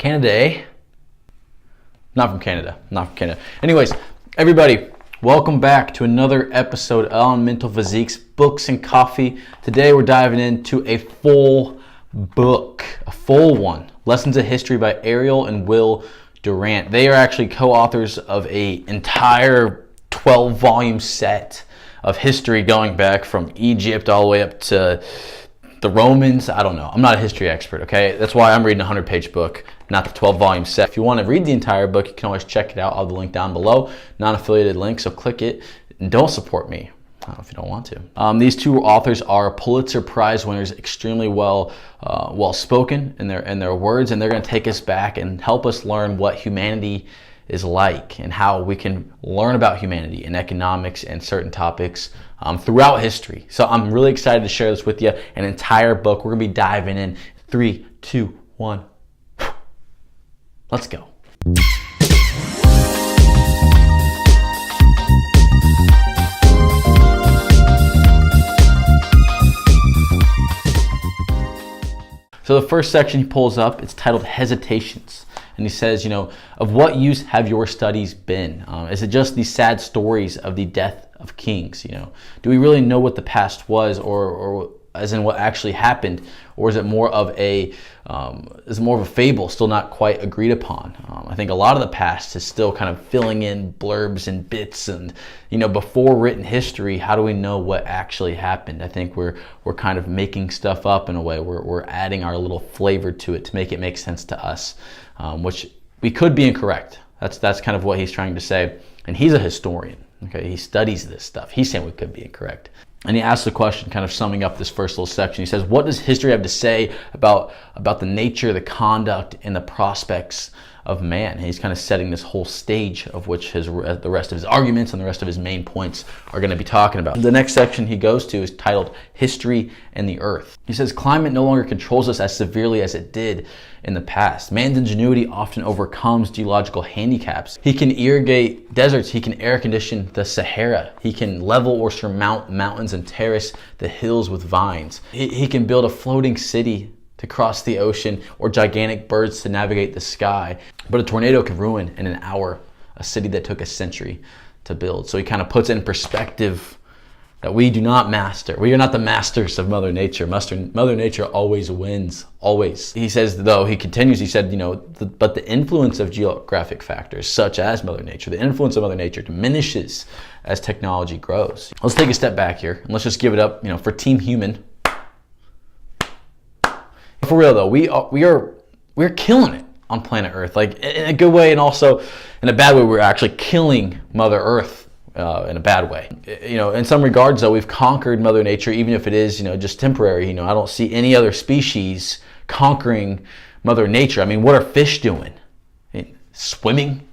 Canada, eh? Not from Canada. Not from Canada. Anyways, everybody, welcome back to another episode on Mental Physiques, Books and Coffee. Today we're diving into a full book, a full one. Lessons of History by Ariel and Will Durant. They are actually co-authors of an entire 12-volume set of history going back from Egypt all the way up to the Romans. I don't know. I'm not a history expert, okay? That's why I'm reading a 100-page book, not the 12-volume set. If you want to read the entire book, you can always check it out. I'll have the link down below. Non-affiliated link, so click it. And don't support me if you don't want to. These two authors are Pulitzer Prize winners, extremely well spoken in their words, and they're going to take us back and help us learn what humanity is like and how we can learn about humanity and economics and certain topics throughout history. So I'm really excited to share this with you. An entire book. We're going to be diving in 3, 2, 1. Let's go. So the first section he pulls up, it's titled Hesitations. And he says, of what use have your studies been? Is it just these sad stories of the death of kings? Do we really know what the past was, or as in what actually happened, or is it more of a fable, still not quite agreed upon? I think a lot of the past is still kind of filling in blurbs and bits, and before written history, how do we know what actually happened? I think we're kind of making stuff up in a way. We're adding our little flavor to it to make it make sense to us. Which we could be incorrect. That's kind of what he's trying to say. And he's a historian. Okay, he studies this stuff. He's saying we could be incorrect. And he asks the question, kind of summing up this first little section. He says, what does history have to say about the nature, the conduct, and the prospects of man? And he's kind of setting this whole stage of which the rest of his arguments and the rest of his main points are going to be talking about. The next section he goes to is titled History and the Earth. He says, climate no longer controls us as severely as it did in the past. Man's ingenuity often overcomes geological handicaps. He can irrigate deserts. He can air condition the Sahara. He can level or surmount mountains and terrace the hills with vines. He can build a floating city to cross the ocean, or gigantic birds to navigate the sky. But a tornado can ruin in an hour a city that took a century to build. So he kind of puts it in perspective that we do not master. We are not the masters of Mother Nature. Mother Nature always wins, always. He says, though, he continues, he said, but the influence of geographic factors, such as Mother Nature, the influence of Mother Nature diminishes as technology grows. Let's take a step back here, and let's just give it up, for Team Human. For real though, we're killing it on planet Earth, like in a good way, and also in a bad way. We're actually killing Mother Earth in a bad way. In some regards though, we've conquered Mother Nature, even if it is just temporary. I don't see any other species conquering Mother Nature. I mean, what are fish doing? Swimming?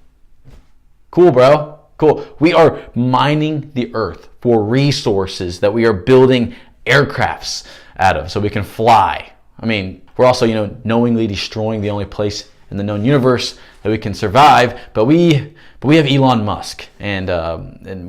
Cool, bro. Cool. We are mining the earth for resources that we are building aircrafts out of, so we can fly. I mean, we're also, knowingly destroying the only place in the known universe that we can survive. But we have Elon Musk and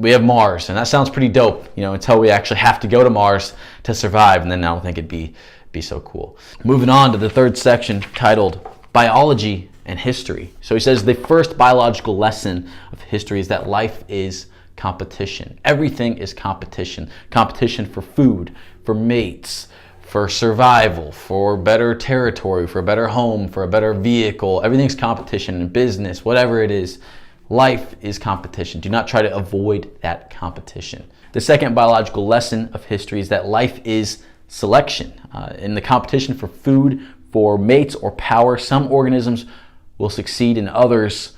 we have Mars, and that sounds pretty dope, until we actually have to go to Mars to survive, and then I don't think it'd be so cool. Moving on to the third section titled Biology and History. So he says the first biological lesson of history is that life is competition. Everything is competition. Competition for food, for mates, for survival, for better territory, for a better home, for a better vehicle. Everything's competition in business, whatever it is. Life is competition. Do not try to avoid that competition. The second biological lesson of history is that life is selection. In the competition for food, for mates, or power, some organisms will succeed and others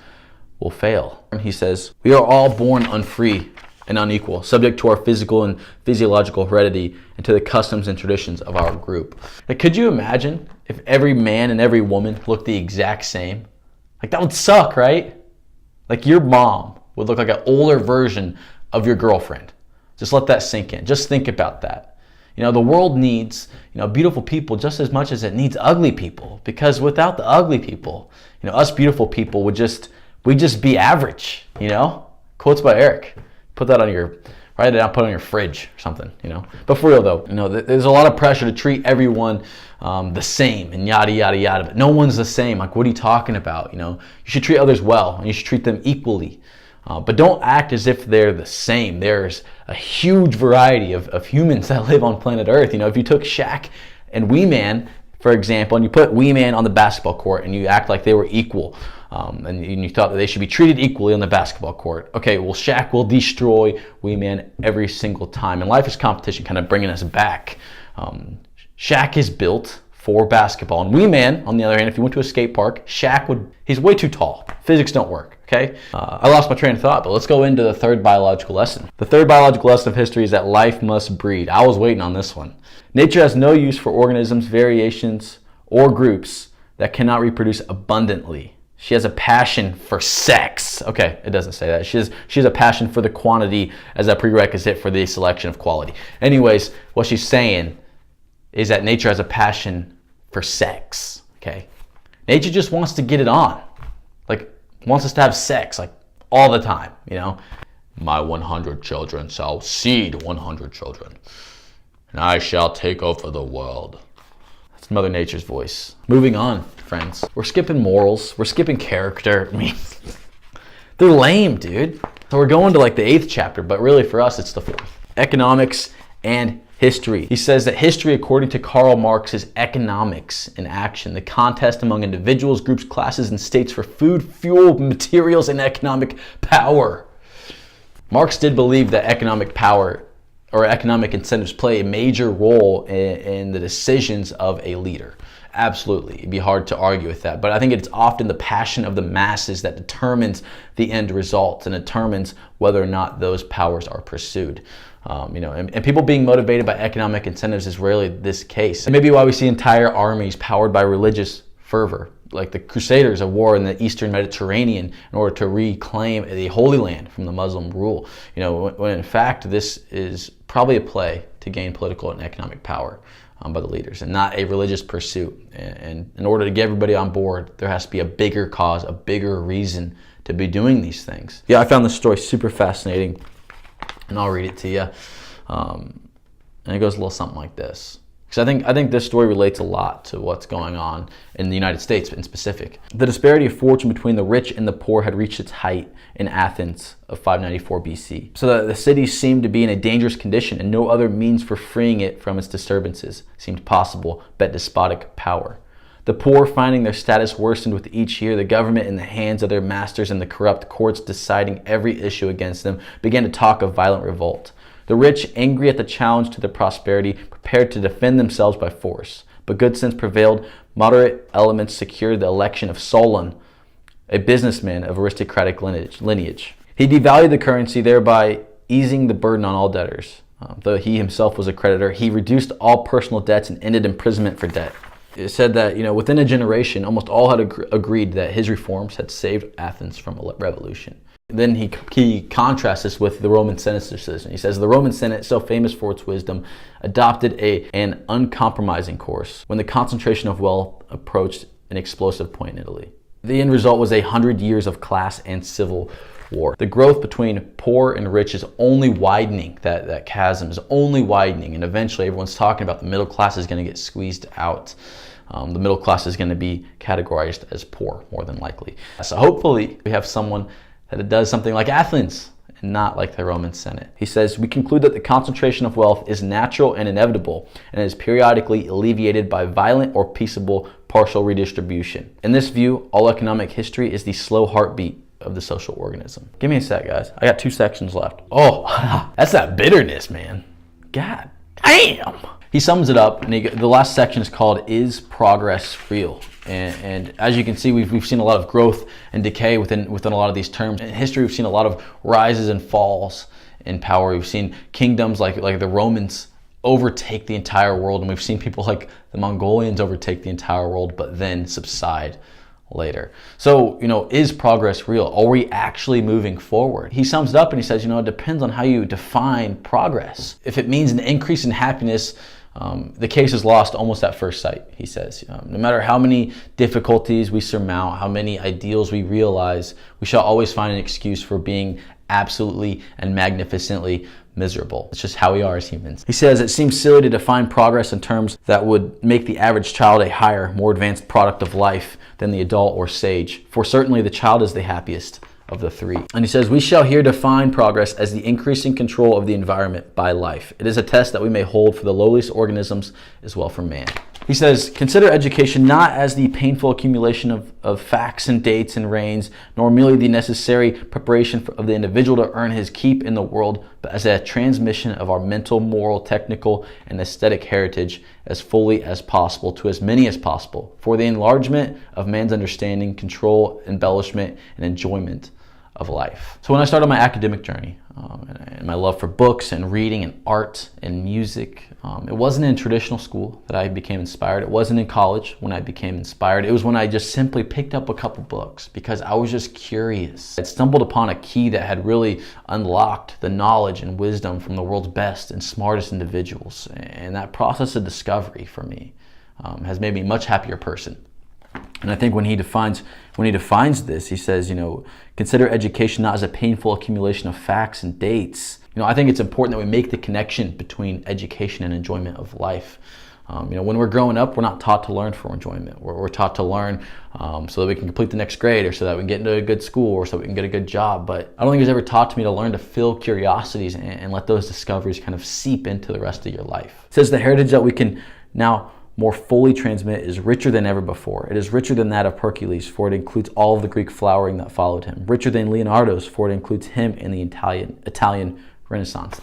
will fail. He says, we are all born unfree and unequal, subject to our physical and physiological heredity and to the customs and traditions of our group. Like, could you imagine if every man and every woman looked the exact same? Like, that would suck, right? Like, your mom would look like an older version of your girlfriend. Just let that sink in. Just think about that. The world needs, beautiful people just as much as it needs ugly people, because without the ugly people, us beautiful people we'd just be average, Quotes by Eric. Put that on your Write it down, put it on your fridge or something, you know. But for real though, you know, there's a lot of pressure to treat everyone the same and yada, yada, yada. But no one's the same. Like, what are you talking about? You know, you should treat others well and you should treat them equally. But don't act as if they're the same. There's a huge variety of humans that live on planet Earth. You know, if you took Shaq and Wee Man, for example, and you put Wee Man on the basketball court and you act like they were equal, and you thought that they should be treated equally on the basketball court. Okay, well, Shaq will destroy Wee Man every single time. And life is competition, kind of bringing us back. Shaq is built for basketball. And Wee Man, on the other hand, if you went to a skate park, he's way too tall. Physics don't work, okay? I lost my train of thought, but let's go into the third biological lesson. The third biological lesson of history is that life must breed. I was waiting on this one. Nature has no use for organisms, variations, or groups that cannot reproduce abundantly. She has a passion for sex. Okay, it doesn't say that. She has a passion for the quantity as a prerequisite for the selection of quality. Anyways, what she's saying is that nature has a passion for sex, okay? Nature just wants to get it on. Like, wants us to have sex, like, all the time, you know? My 100 children shall seed 100 children, and I shall take over the world. That's Mother Nature's voice. Moving on, friends. We're skipping morals. We're skipping character. I mean, they're lame, dude. So we're going to like the 8th chapter, but really for us, it's the 4th. Economics and history. He says that history, according to Karl Marx, is economics in action, the contest among individuals, groups, classes, and states for food, fuel, materials, and economic power. Marx did believe that economic power or economic incentives play a major role in the decisions of a leader. Absolutely. It'd be hard to argue with that. But I think it's often the passion of the masses that determines the end result and determines whether or not those powers are pursued. And people being motivated by economic incentives is rarely this case. And maybe why we see entire armies powered by religious fervor, like the Crusaders of war in the Eastern Mediterranean in order to reclaim the Holy Land from the Muslim rule. You know, when in fact this is probably a play to gain political and economic power by the leaders and not a religious pursuit. And in order to get everybody on board, there has to be a bigger cause, a bigger reason to be doing these things. Yeah, I found this story super fascinating. And I'll read it to you. And it goes a little something like this. Because I think this story relates a lot to what's going on in the United States in specific. The disparity of fortune between the rich and the poor had reached its height in Athens of 594 BC. So that the city seemed to be in a dangerous condition and no other means for freeing it from its disturbances seemed possible but despotic power. The poor, finding their status worsened with each year, the government in the hands of their masters and the corrupt courts deciding every issue against them, began to talk of violent revolt. The rich, angry at the challenge to their prosperity, prepared to defend themselves by force. But good sense prevailed. Moderate elements secured the election of Solon, a businessman of aristocratic lineage. He devalued the currency, thereby easing the burden on all debtors. Though he himself was a creditor, he reduced all personal debts and ended imprisonment for debt. It said that, within a generation, almost all had agreed that his reforms had saved Athens from a revolution. Then he contrasts this with the Roman Senate's decision. He says, the Roman Senate, so famous for its wisdom, adopted an uncompromising course when the concentration of wealth approached an explosive point in Italy. The end result was 100 years of class and civil war. The growth between poor and rich is only widening. That chasm is only widening, and eventually everyone's talking about the middle class is going to get squeezed out. The middle class is going to be categorized as poor, more than likely. So hopefully we have someone that does something like Athens and not like the Roman Senate. He says, we conclude that the concentration of wealth is natural and inevitable and is periodically alleviated by violent or peaceable partial redistribution. In this view, all economic history is the slow heartbeat of the social organism. Give me a sec, guys. I got 2 sections left. Oh, that's that bitterness, man. God damn. He sums it up, and the last section is called, Is Progress Real? And as you can see, we've seen a lot of growth and decay within a lot of these terms. In history, we've seen a lot of rises and falls in power. We've seen kingdoms like the Romans overtake the entire world, and we've seen people like the Mongolians overtake the entire world, but then subside later. So, is progress real? Are we actually moving forward? He sums it up and he says, it depends on how you define progress. If it means an increase in happiness, the case is lost almost at first sight, he says. No matter how many difficulties we surmount, how many ideals we realize, we shall always find an excuse for being absolutely and magnificently miserable. It's just how we are as humans. He says, it seems silly to define progress in terms that would make the average child a higher, more advanced product of life than the adult or sage. For certainly the child is the happiest of the three. And he says, we shall here define progress as the increasing control of the environment by life. It is a test that we may hold for the lowliest organisms as well for man. He says, consider education not as the painful accumulation of facts and dates and reigns, nor merely the necessary preparation of the individual to earn his keep in the world, but as a transmission of our mental, moral, technical, and aesthetic heritage as fully as possible to as many as possible, for the enlargement of man's understanding, control, embellishment, and enjoyment of life. So when I started my academic journey and my love for books and reading and art and music, it wasn't in traditional school that I became inspired. It wasn't in college when I became inspired. It was when I just simply picked up a couple books because I was just curious. I stumbled upon a key that had really unlocked the knowledge and wisdom from the world's best and smartest individuals. And that process of discovery for me has made me a much happier person. And I think when he defines this, he says, consider education not as a painful accumulation of facts and dates. I think it's important that we make the connection between education and enjoyment of life. When we're growing up, we're not taught to learn for enjoyment. We're taught to learn so that we can complete the next grade, or so that we can get into a good school, or so we can get a good job. But I don't think it was ever taught to me to learn to fill curiosities and let those discoveries kind of seep into the rest of your life. It says the heritage that we can now more fully transmit is richer than ever before. It is richer than that of Hercules, for it includes all of the Greek flowering that followed him. Richer than Leonardo's, for it includes him in the Italian Renaissance.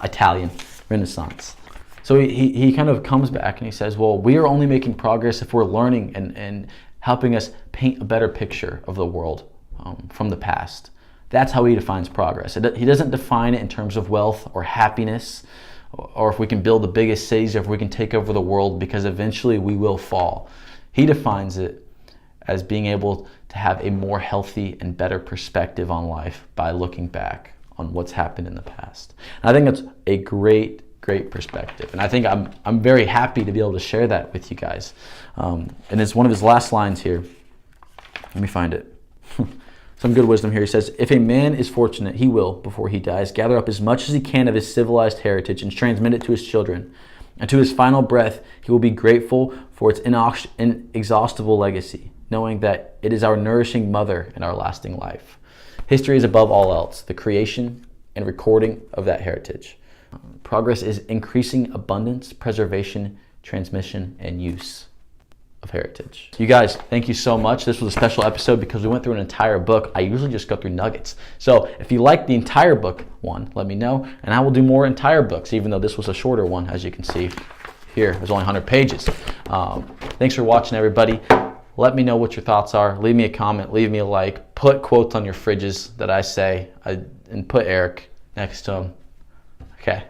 So he kind of comes back and he says, well, we are only making progress if we're learning and helping us paint a better picture of the world from the past. That's how he defines progress. He doesn't define it in terms of wealth or happiness, or if we can build the biggest cities, or if we can take over the world, because eventually we will fall. He defines it as being able to have a more healthy and better perspective on life by looking back on what's happened in the past. And I think that's a great perspective. And I think I'm very happy to be able to share that with you guys. And it's one of his last lines here. Let me find it. Some good wisdom here. He says, if a man is fortunate, he will, before he dies, gather up as much as he can of his civilized heritage and transmit it to his children. And to his final breath, he will be grateful for its inexhaustible legacy, knowing that it is our nourishing mother in our lasting life. History is above all else, the creation and recording of that heritage. Progress is increasing abundance, preservation, transmission, and use of heritage. You guys, thank you so much. This was a special episode because we went through an entire book. I usually just go through nuggets. So if you like the entire book one, let me know, and I will do more entire books, even though this was a shorter one, as you can see here. There's only 100 pages. Thanks for watching, everybody. Let me know what your thoughts are. Leave me a comment, leave me a like, put quotes on your fridges that I say, and put Eric next to him. Okay.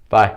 Bye.